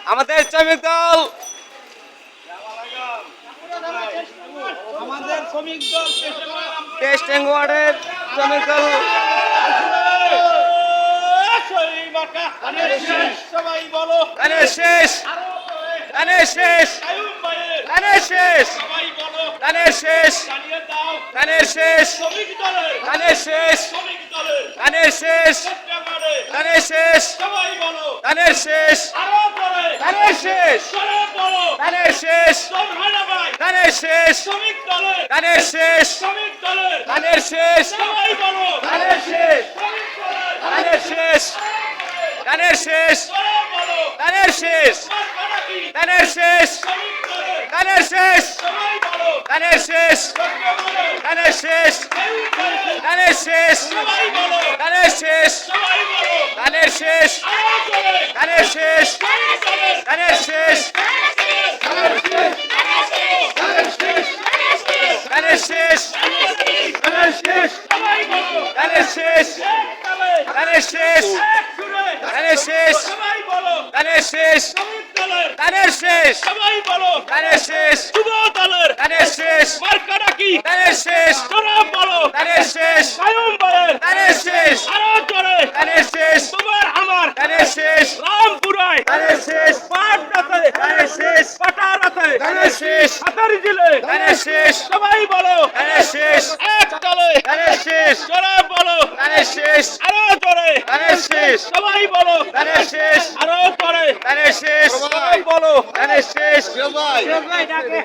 আমাদের শ্রমিক দল টেস্টিং ওয়ার্ডের শ্রমিক দল সবাই বলো ধানের শেষ ধানের শেষ ধানের শেষ সবাই বলো ধানের শেষ চালিয়ে দাও ধানের শেষ শ্রমিক দলের ধানের শেষ শ্রমিক দলের ধানের শেষ সত্যিকারে ধানের শেষ সবাই বলো ধানের শেষ আরো করে ধানের শেষ সরে বলো ধানের শেষ সোমহানা ভাই ধানের শেষ শ্রমিক দলের ধানের শেষ শ্রমিক দলের ধানের শেষ সবাই বলো ধানের শেষ শ্রমিক দলের ধানের শেষ ধানের শেষ সরে বলো ধানের শেষ মার্কাটা কি ধানের শেষ শ্রমিক দলের ধানের শেষ সবাই বলো ধানের শেষ সত্যিকারে ধানের শেষ শ্রমিক দলের ধানের শেষ সবাই বলো ধানের শেষ সবাই বলো ধানের শেষ আরো করে ধানের শেষ শ্রমিক দলের ধানের শেষ ধানের শেষ ধানের শেষ সবাই বলো ধানের শেষ ধানের শেষ ধানের শেষ সবাই বলো ধানের শেষ শ্রমিক দলের ধানের শেষ সবাই বলো ধানের শেষ যুব দলের ধানের শেষ মার্কাটা কি ধানের শেষ তোরা বলো ধানের শেষ কায়ুম ভাইয়ের ধানের শেষ আরো জোরে ধানের শেষ তোমার আমার ধানের শেষ রামপুরায় ধানের শেষ পাটনাতে ধানের শেষ পাটারাতে ধানের শেষ হাতারি জিলে ধানের শেষ সবাই বলো ধানের শেষ এক দলে ধানের শেষ জোরে বলো ধানের শেষ আরো জোরে ধানের শেষ সবাই বলো ধানের শেষ আরো জোরে ধানের শেষ বলো ধানের শেষ সবাই ডাকে